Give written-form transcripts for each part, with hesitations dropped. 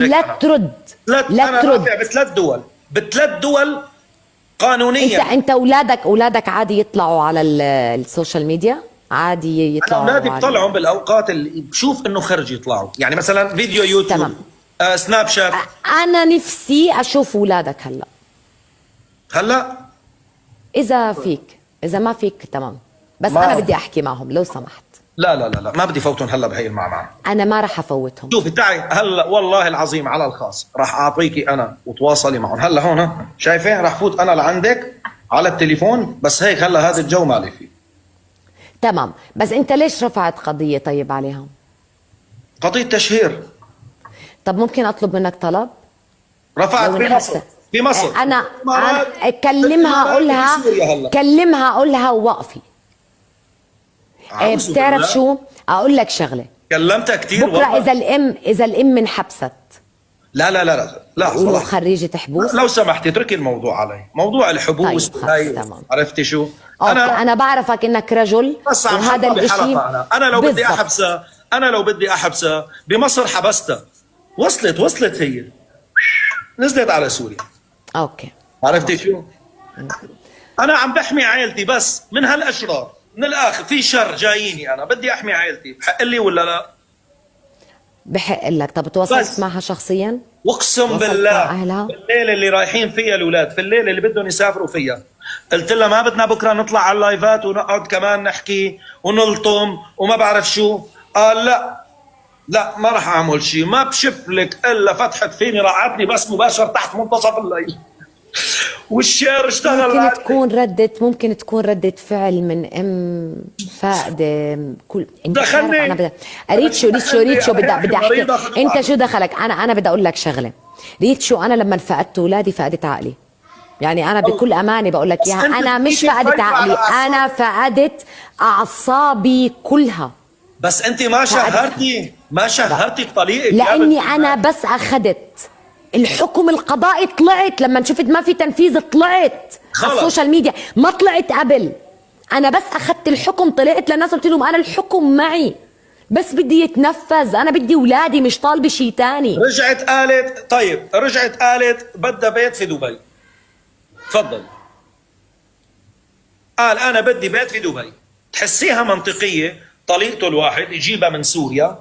لا ترد. أنا رافع بثلاث دول قانونيا. انت اولادك عادي يطلعوا على السوشيال ميديا؟ عادي يطلعوا؟ انا اولادي بطلعهم بالاوقات اللي بشوف انه خرج يطلعوا، يعني مثلا فيديو يوتيوب. تمام. سناب شات. انا نفسي اشوف اولادك هلا اذا ما فيك تمام، بس ما انا بدي احكي معهم لو سمحت. لا ما بدي فوتهم هلا بهي المعمعة. انا ما راح افوتهم. شوفي تعي هلا والله العظيم على الخاص راح اعطيكي انا وتواصلي معهم. هلا هون شايفه راح فوت انا لعندك على التليفون، بس هيك هلا هذا الجو مالي فيه. تمام، بس انت ليش رفعت قضية طيب عليهم؟ قضية تشهير. طب ممكن اطلب منك طلب؟ رفعت في مصر انا كلمها قولها ووقفي. بتعرف شو اقول لك شغله؟ كلمتها كثير بكره والله. اذا الام انحبست لا خلاص خريجة حبوس. لو سمحتي اتركي الموضوع علي، موضوع الحبوس. طيب عرفتي شو؟ انا بعرفك انك رجل، بس وهذا الاشي انا لو بدي احبسها بمصر حبستها. وصلت هي نزلت على سوريا. اوكي عرفتي شو؟ انا عم بحمي عائلتي بس من هالاشرار. من الاخر في شر جاييني، انا بدي احمي عائلتي. بحق لي ولا لا؟ بحق لك. طب تواصلت معها شخصيا؟ واقسم بالله في الليله اللي رايحين فيها الاولاد، في الليله اللي بدهم يسافروا فيها، قلت لها ما بدنا بكره نطلع على اللايفات ونقعد كمان نحكي ونلطم وما بعرف شو. قال لا ما راح اعمل شيء، ما بشف لك الا فتحت فيني رعتني بس مباشر تحت منتصف الليل والشير اشتغل. ممكن تكون ردة فعل من ام فاقدة. دخلني انا ريتشو بدي احكي. انت شو دخلك؟ انا بدي اقول لك شغله. ريتشو انا لما فقدت اولادي فقدت عقلي، يعني انا بكل امانه بقول لك اياها. انا مش فقدت عقلي، انا فقدت اعصابي كلها. بس انت ما شهرتي بطريقك، لاني انا بس اخذت الحكم القضائي. طلعت لما شفت ما في تنفيذ، طلعت على السوشيال ميديا. ما طلعت قبل، انا بس اخذت الحكم. طلعت للناس قلت لهم انا الحكم معي، بس بدي يتنفذ. انا بدي اولادي، مش طالبه شيء ثاني. رجعت قالت بدها بيت في دبي. تفضل. قال انا بدي بيت في دبي. تحسيها منطقيه؟ طليقته الواحد يجيبها من سوريا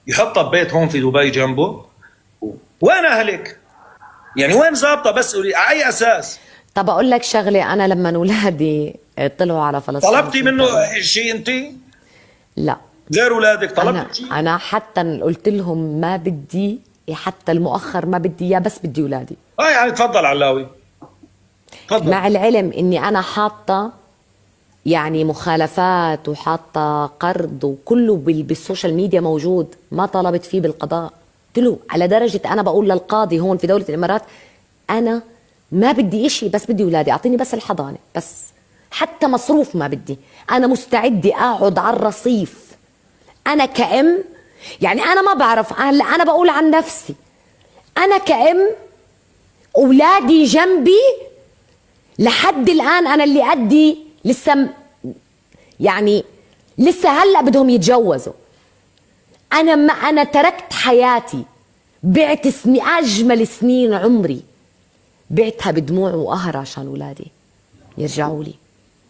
يحطها ببيت هون في دبي جنبه. وين اهلك؟ يعني وين ظابطه؟ بس قولي على اي اساس؟ طب اقول لك شغله، انا لما اولادي طلعوا على فلسطين طلبتي منه شيء انت؟ لا غير اولادك طلبتي شيء؟ انا حتى قلت لهم ما بدي، حتى المؤخر ما بدي اياه، بس بدي اولادي. يعني تفضل علاوي تفضل. مع العلم اني انا حاطه يعني مخالفات وحاطه قرض وكله بالسوشيال ميديا موجود، ما طلبت فيه بالقضاء. قلت له على درجه انا بقول للقاضي هون في دوله الامارات انا ما بدي إشي، بس بدي اولادي، اعطيني بس الحضانه بس، حتى مصروف ما بدي. انا مستعده اقعد على الرصيف. انا كأم، يعني انا ما بعرف، انا بقول عن نفسي، انا كأم اولادي جنبي لحد الان. انا اللي ادي لسه هلا بدهم يتجوزوا. انا تركت حياتي، بعت اجمل سنين عمري بعتها بدموع وقهر عشان اولادي يرجعوا لي.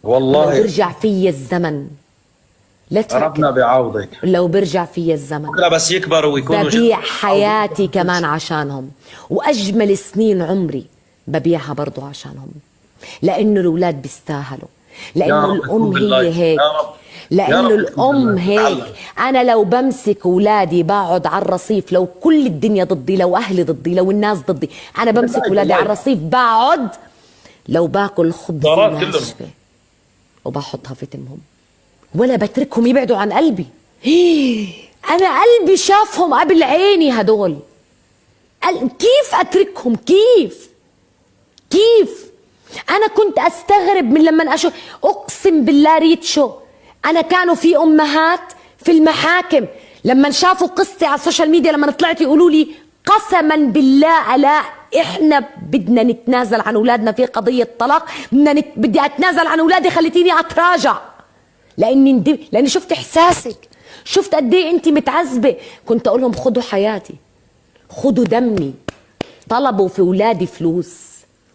والله لو برجع في الزمن ربنا بيعوضك. لو برجع في الزمن بس يكبروا ويكونوا ببيع حياتي كمان عشانهم، واجمل سنين عمري ببيعها برضو عشانهم، لانه الاولاد بيستاهلوا، لانه الام هي هيك، لانه الام هيك. انا لو بمسك اولادي بقعد على الرصيف، لو كل الدنيا ضدي، لو اهلي ضدي، لو الناس ضدي، انا بمسك اولادي على الرصيف بقعد. لو باكل خبز ناشفه وبحطها في تمهم، ولا بتركهم يبعدوا عن قلبي. انا قلبي شافهم قبل عيني هدول. كيف اتركهم؟ كيف انا كنت استغرب من لما اشوف. اقسم بالله ريتشو، انا كانوا في امهات في المحاكم لما شافوا قصتي على السوشيال ميديا، لما طلعت يقولوا لي قسما بالله الا احنا بدنا نتنازل عن اولادنا في قضيه طلاق، بدي اتنازل عن اولادي، خليتيني اتراجع لاني شفت احساسك، شفت قد ايه انت متعذبه. كنت اقول لهم خذوا حياتي، خدوا دمي. طلبوا في ولادي فلوس،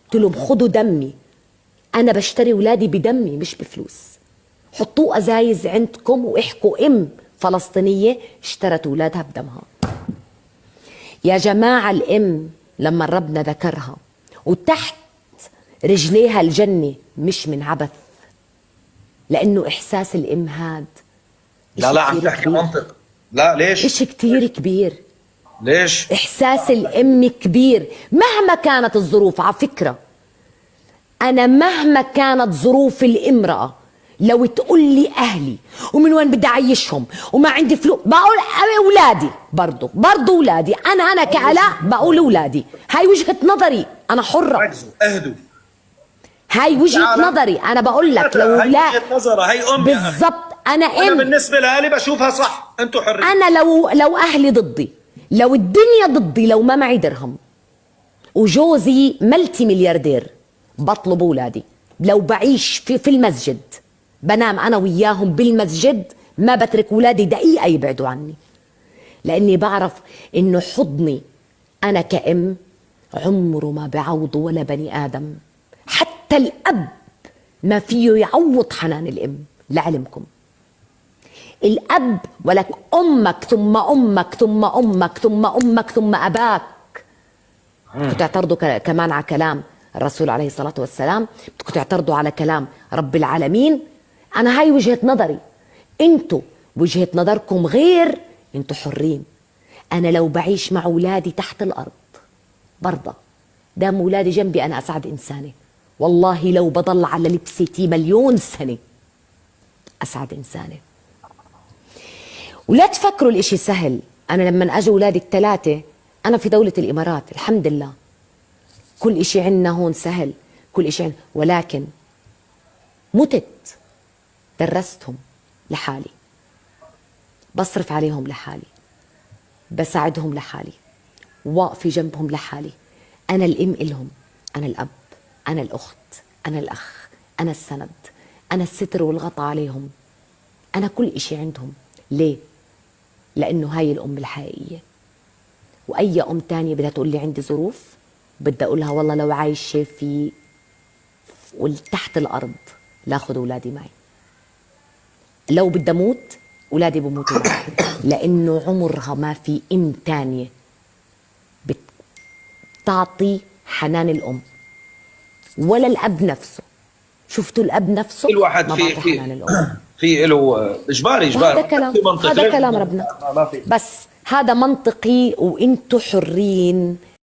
قلت لهم خدوا دمي، انا بشتري ولادي بدمي مش بفلوس. حطوه ازايز عندكم واحكوا ام فلسطينيه اشترت ولادها بدمها. يا جماعه الام لما ربنا ذكرها وتحت رجليها الجنه مش من عبث، لانه احساس الام هاد لا عم تحكي منطق. لا ليش؟ اشي كتير كبير. ليش؟ احساس الام كبير مهما كانت الظروف. على فكره انا مهما كانت ظروف الامراه، لو تقول لي اهلي ومن وين بدي اعيشهم وما عندي فلوس، بقول اولادي برضو اولادي. انا كالاء بقول اولادي. هاي وجهه نظري، انا حره. اهدوا. هاي وجهه نظري، انا بقول لك لو هاي وجهه نظرها، هي امي بالضبط. انا بالنسبه لي بشوفها صح، انتوا حرين. انا لو اهلي ضدي، لو الدنيا ضدي، لو ما معي درهم وجوزي ملتي ملياردير، بطلب اولادي. لو بعيش في المسجد، بنام انا وياهم بالمسجد، ما بترك اولادي دقيقه يبعدوا عني، لاني بعرف انه حضني انا كأم عمره ما بعوضه ولا بني ادم. حتى الاب ما فيه يعوض حنان الام، لعلمكم. الاب ولك امك ثم امك ثم امك ثم امك ثم اباك. بدكم تعترضوا كمان على كلام الرسول عليه الصلاه والسلام، بدكم تعترضوا على كلام رب العالمين. انا هاي وجهه نظري، انتوا وجهه نظركم غير، انتوا حرين. انا لو بعيش مع اولادي تحت الارض برضه، دام اولادي جنبي انا اسعد انسانه. والله لو بضل على لبستي مليون سنه اسعد انسانه. ولا تفكروا الاشي سهل. انا لما اجوا اولادي الثلاثه، انا في دولة الامارات الحمد لله كل اشي عندنا هون سهل، كل اشي عندنا، ولكن متت درستهم لحالي، بصرف عليهم لحالي، بساعدهم لحالي، واقفة جنبهم لحالي. انا الام إلهم، انا الاب، انا الاخت، انا الاخ، انا السند، انا الستر والغطاء عليهم، انا كل اشي عندهم. ليه؟ لانه هاي الام الحقيقية. واي ام تانية بدها تقول لي عندي ظروف، بدي اقولها والله لو عايشة في تحت الارض لاخذ اولادي معي. لو بدي اموت اولادي بموتوا معي، لانه عمرها ما في ام تانية بتعطي حنان الام ولا الاب نفسه. شفتوا الاب نفسه كل واحد ما بعطي حنان الام. في له اجباري هذا كلام ربنا. بس هذا منطقي وانتم حرين